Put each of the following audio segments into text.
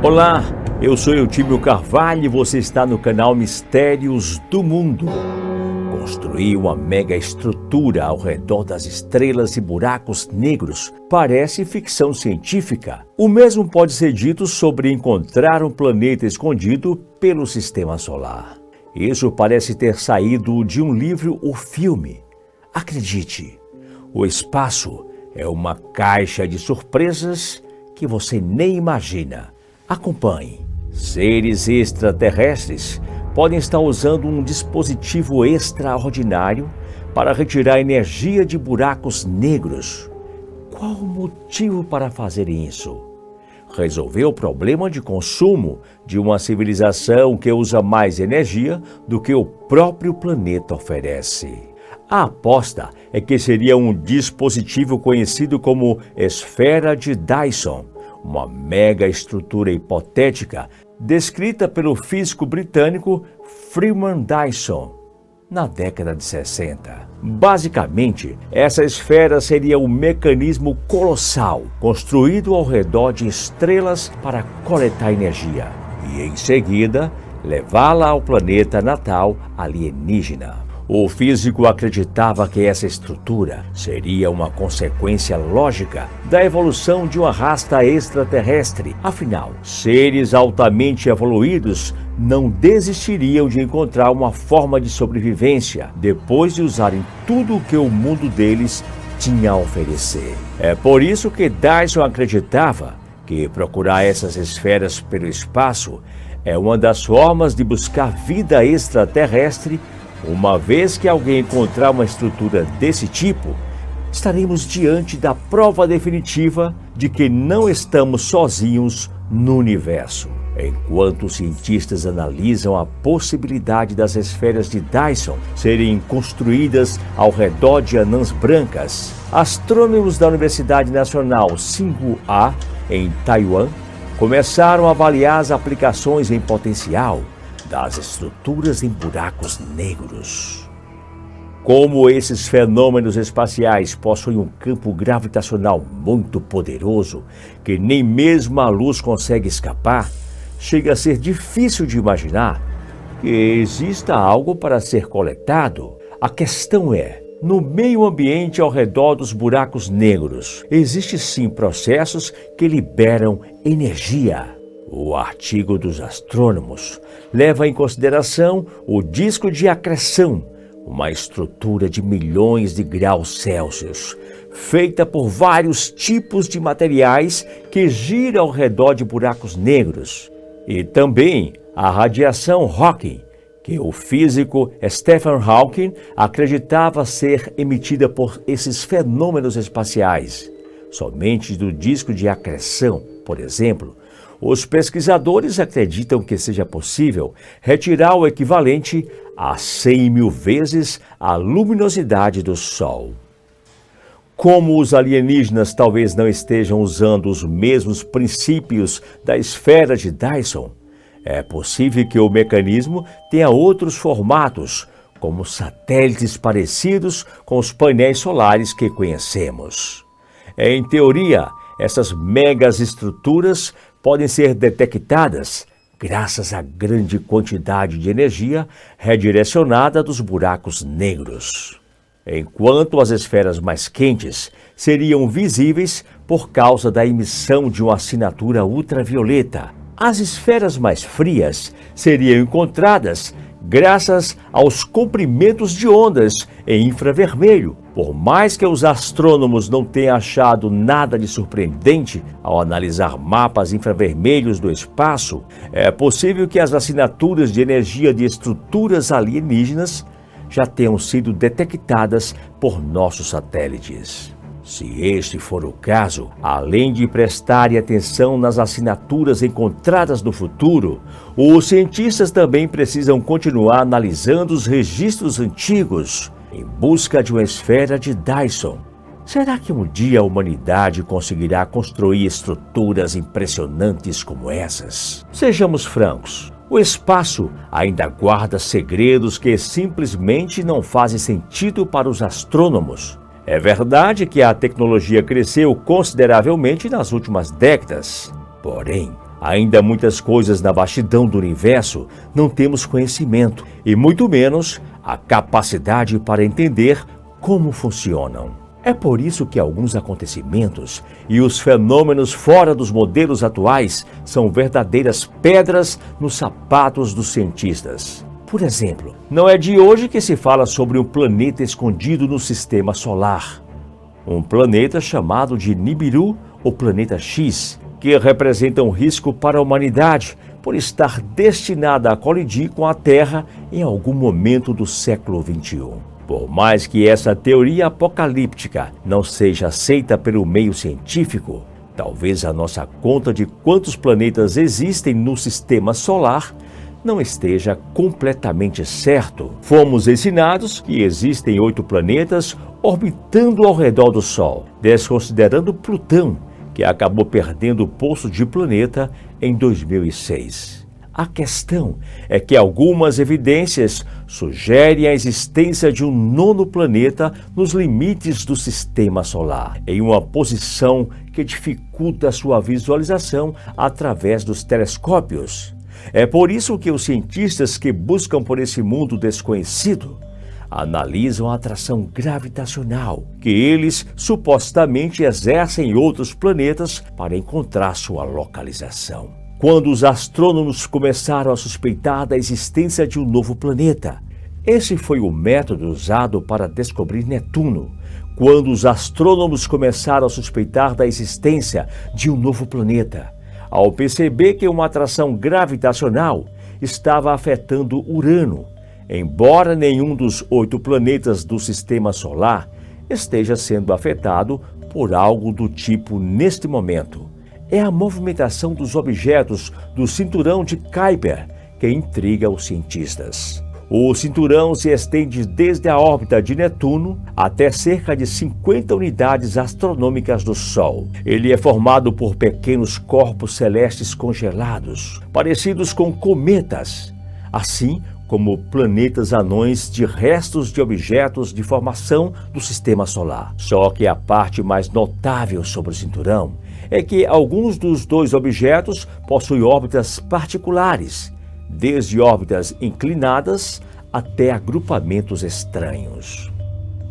Olá, eu sou Eutímio Carvalho e você está no canal Mistérios do Mundo. Construir uma mega estrutura ao redor das estrelas e buracos negros parece ficção científica. O mesmo pode ser dito sobre encontrar um planeta escondido pelo sistema solar. Isso parece ter saído de um livro ou filme. Acredite, o espaço é uma caixa de surpresas que você nem imagina. Acompanhe. Seres extraterrestres podem estar usando um dispositivo extraordinário para retirar energia de buracos negros. Qual o motivo para fazerem isso? Resolver o problema de consumo de uma civilização que usa mais energia do que o próprio planeta oferece. A aposta é que seria um dispositivo conhecido como Esfera de Dyson, uma mega estrutura hipotética descrita pelo físico britânico Freeman Dyson na década de 60. Basicamente, essa esfera seria um mecanismo colossal construído ao redor de estrelas para coletar energia e, em seguida, levá-la ao planeta natal alienígena. O físico acreditava que essa estrutura seria uma consequência lógica da evolução de uma raça extraterrestre. Afinal, seres altamente evoluídos não desistiriam de encontrar uma forma de sobrevivência depois de usarem tudo o que o mundo deles tinha a oferecer. É por isso que Dyson acreditava que procurar essas esferas pelo espaço é uma das formas de buscar vida extraterrestre. Uma vez que alguém encontrar uma estrutura desse tipo, estaremos diante da prova definitiva de que não estamos sozinhos no universo. Enquanto os cientistas analisam a possibilidade das esferas de Dyson serem construídas ao redor de anãs brancas, astrônomos da Universidade Nacional Tsinghua, em Taiwan, começaram a avaliar as aplicações em potencial das estruturas em buracos negros. Como esses fenômenos espaciais possuem um campo gravitacional muito poderoso, que nem mesmo a luz consegue escapar, chega a ser difícil de imaginar que exista algo para ser coletado. A questão é, no meio ambiente ao redor dos buracos negros, existem sim processos que liberam energia. O artigo dos astrônomos leva em consideração o disco de acreção, uma estrutura de milhões de graus Celsius, feita por vários tipos de materiais que giram ao redor de buracos negros, e também a radiação Hawking, que o físico Stephen Hawking acreditava ser emitida por esses fenômenos espaciais. Somente do disco de acreção, por exemplo, os pesquisadores acreditam que seja possível retirar o equivalente a 100.000 vezes a luminosidade do Sol. Como os alienígenas talvez não estejam usando os mesmos princípios da esfera de Dyson, é possível que o mecanismo tenha outros formatos, como satélites parecidos com os painéis solares que conhecemos. Em teoria, essas megas estruturas podem ser detectadas graças à grande quantidade de energia redirecionada dos buracos negros, enquanto as esferas mais quentes seriam visíveis por causa da emissão de uma assinatura ultravioleta. As esferas mais frias seriam encontradas graças aos comprimentos de ondas em infravermelho. Por mais que os astrônomos não tenham achado nada de surpreendente ao analisar mapas infravermelhos do espaço, é possível que as assinaturas de energia de estruturas alienígenas já tenham sido detectadas por nossos satélites. Se este for o caso, além de prestarem atenção nas assinaturas encontradas no futuro, os cientistas também precisam continuar analisando os registros antigos em busca de uma esfera de Dyson. Será que um dia a humanidade conseguirá construir estruturas impressionantes como essas? Sejamos francos, o espaço ainda guarda segredos que simplesmente não fazem sentido para os astrônomos. É verdade que a tecnologia cresceu consideravelmente nas últimas décadas, porém, Ainda muitas coisas na vastidão do universo não temos conhecimento e muito menos a capacidade para entender como funcionam. É por isso que alguns acontecimentos e os fenômenos fora dos modelos atuais são verdadeiras pedras nos sapatos dos cientistas. Por exemplo, não é de hoje que se fala sobre um planeta escondido no sistema solar. Um planeta chamado de Nibiru, ou Planeta X, que representa um risco para a humanidade por estar destinada a colidir com a Terra em algum momento do século XXI. Por mais que essa teoria apocalíptica não seja aceita pelo meio científico, talvez a nossa conta de quantos planetas existem no sistema solar não esteja completamente certo. Fomos ensinados que existem 8 planetas orbitando ao redor do Sol, desconsiderando Plutão, que acabou perdendo o posto de planeta em 2006. A questão é que algumas evidências sugerem a existência de um 9º planeta nos limites do sistema solar, em uma posição que dificulta sua visualização através dos telescópios. É por isso que os cientistas que buscam por esse mundo desconhecido analisam a atração gravitacional que eles supostamente exercem em outros planetas para encontrar sua localização. Quando os astrônomos começaram a suspeitar da existência de um novo planeta, esse foi o método usado para descobrir Netuno. Quando os astrônomos começaram a suspeitar da existência de um novo planeta, ao perceber que uma atração gravitacional estava afetando Urano, embora nenhum dos 8 planetas do sistema solar esteja sendo afetado por algo do tipo neste momento. É a movimentação dos objetos do cinturão de Kuiper que intriga os cientistas. O cinturão se estende desde a órbita de Netuno até cerca de 50 unidades astronômicas do Sol. Ele é formado por pequenos corpos celestes congelados, parecidos com cometas, assim como planetas anões de restos de objetos de formação do sistema solar. Só que a parte mais notável sobre o cinturão é que alguns dos 2 objetos possuem órbitas particulares, desde órbitas inclinadas até agrupamentos estranhos.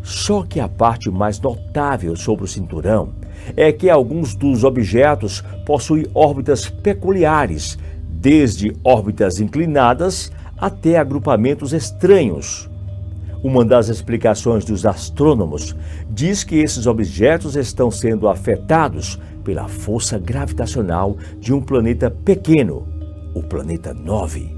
Só que a parte mais notável sobre o cinturão é que alguns dos objetos possuem órbitas peculiares, desde órbitas inclinadas até agrupamentos estranhos. Uma das explicações dos astrônomos diz que esses objetos estão sendo afetados pela força gravitacional de um planeta pequeno, o planeta 9.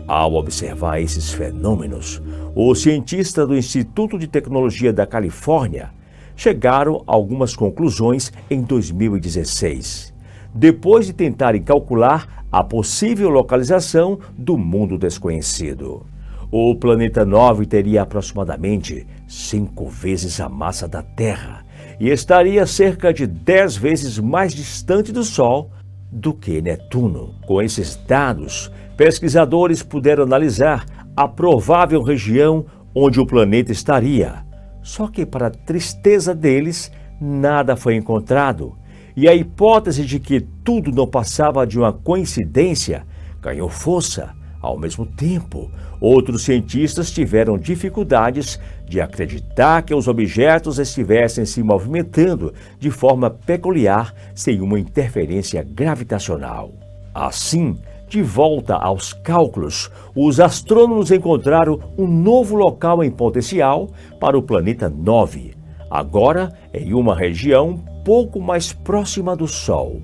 Ao observar esses fenômenos, os cientistas do Instituto de Tecnologia da Califórnia chegaram a algumas conclusões em 2016, depois de tentarem calcular a possível localização do mundo desconhecido. O planeta 9 teria aproximadamente 5 vezes a massa da Terra e estaria cerca de 10 vezes mais distante do Sol do que Netuno. Com esses dados, pesquisadores puderam analisar a provável região onde o planeta estaria. Só que, para a tristeza deles, nada foi encontrado. E a hipótese de que tudo não passava de uma coincidência ganhou força. Ao mesmo tempo, outros cientistas tiveram dificuldades de acreditar que os objetos estivessem se movimentando de forma peculiar sem uma interferência gravitacional. Assim, de volta aos cálculos, os astrônomos encontraram um novo local em potencial para o planeta 9, agora em uma região pouco mais próxima do Sol.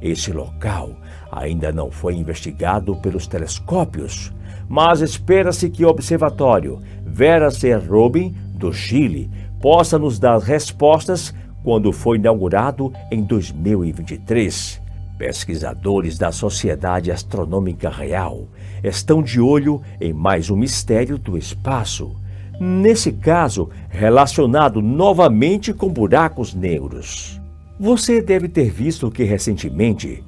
Esse local ainda não foi investigado pelos telescópios, mas espera-se que o observatório Vera C. Rubin, do Chile, possa nos dar respostas quando for inaugurado em 2023. Pesquisadores da Sociedade Astronômica Real estão de olho em mais um mistério do espaço, nesse caso relacionado novamente com buracos negros. Você deve ter visto que recentemente,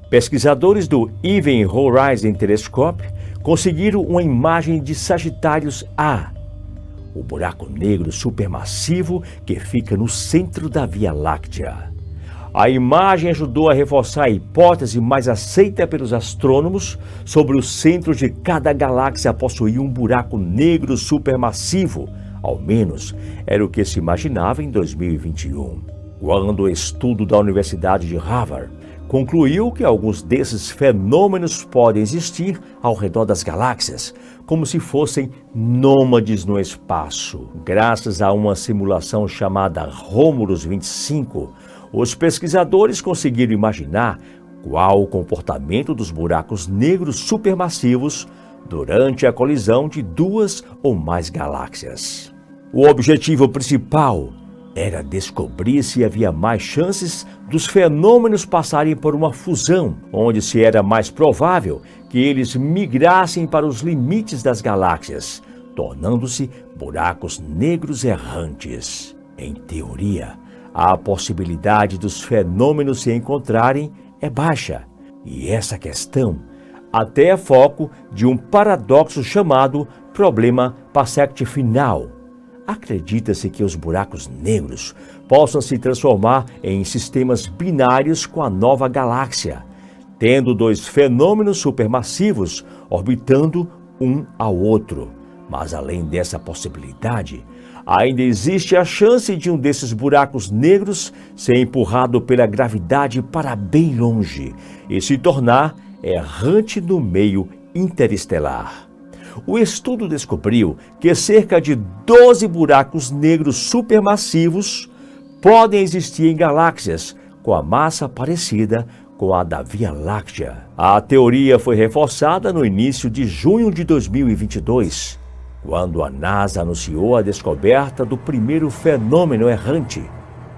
pesquisadores do Event Horizon Telescope conseguiram uma imagem de Sagitários A, o buraco negro supermassivo que fica no centro da Via Láctea. A imagem ajudou a reforçar a hipótese mais aceita pelos astrônomos sobre o centro de cada galáxia possuir um buraco negro supermassivo. Ao menos era o que se imaginava em 2021, quando o estudo da Universidade de Harvard concluiu que alguns desses fenômenos podem existir ao redor das galáxias, como se fossem nômades no espaço. Graças a uma simulação chamada Romulus 25, os pesquisadores conseguiram imaginar qual o comportamento dos buracos negros supermassivos durante a colisão de duas ou mais galáxias. O objetivo principal era descobrir se havia mais chances dos fenômenos passarem por uma fusão, onde se era mais provável que eles migrassem para os limites das galáxias, tornando-se buracos negros errantes. Em teoria, a possibilidade dos fenômenos se encontrarem é baixa, e essa questão até é foco de um paradoxo chamado problema Pachet-Final. Acredita-se que os buracos negros possam se transformar em sistemas binários com a nova galáxia, tendo dois fenômenos supermassivos orbitando um ao outro. Mas além dessa possibilidade, ainda existe a chance de um desses buracos negros ser empurrado pela gravidade para bem longe e se tornar errante no meio interestelar. O estudo descobriu que cerca de 12 buracos negros supermassivos podem existir em galáxias com a massa parecida com a da Via Láctea. A teoria foi reforçada no início de junho de 2022, quando a NASA anunciou a descoberta do primeiro fenômeno errante.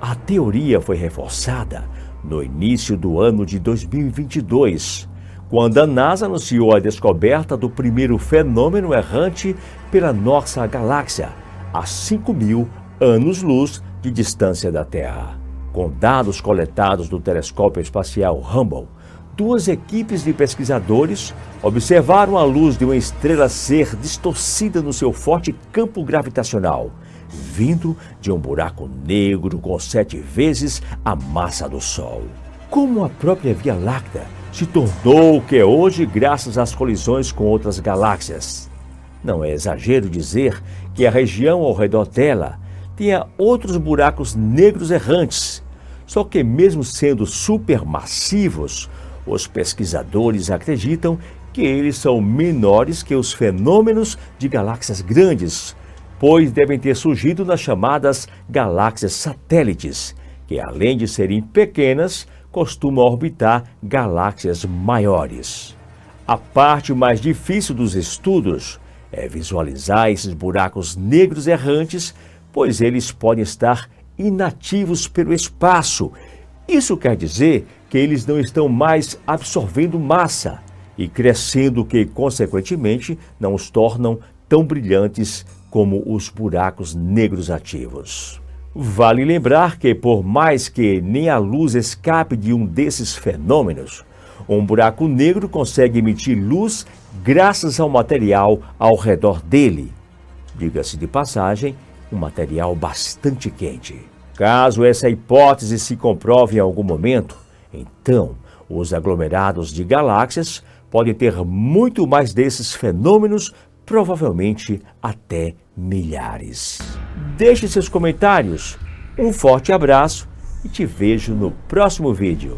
A teoria foi reforçada no início do ano de 2022, quando a NASA anunciou a descoberta do primeiro fenômeno errante pela nossa galáxia, a 5.000 anos-luz de distância da Terra. Com dados coletados do telescópio espacial Hubble, duas equipes de pesquisadores observaram a luz de uma estrela ser distorcida no seu forte campo gravitacional, vindo de um buraco negro com 7 vezes a massa do Sol. Como a própria Via Láctea se tornou o que é hoje graças às colisões com outras galáxias. Não é exagero dizer que a região ao redor dela tenha outros buracos negros errantes, só que mesmo sendo supermassivos, os pesquisadores acreditam que eles são menores que os fenômenos de galáxias grandes, pois devem ter surgido nas chamadas galáxias satélites, que além de serem pequenas, costumam orbitar galáxias maiores. A parte mais difícil dos estudos é visualizar esses buracos negros errantes, pois eles podem estar inativos pelo espaço. Isso quer dizer que eles não estão mais absorvendo massa e crescendo, que consequentemente não os tornam tão brilhantes como os buracos negros ativos. Vale lembrar que, por mais que nem a luz escape de um desses fenômenos, um buraco negro consegue emitir luz graças ao material ao redor dele. Diga-se de passagem, um material bastante quente. Caso essa hipótese se comprove em algum momento, então os aglomerados de galáxias podem ter muito mais desses fenômenos, provavelmente até milhares. Deixe seus comentários, um forte abraço e te vejo no próximo vídeo.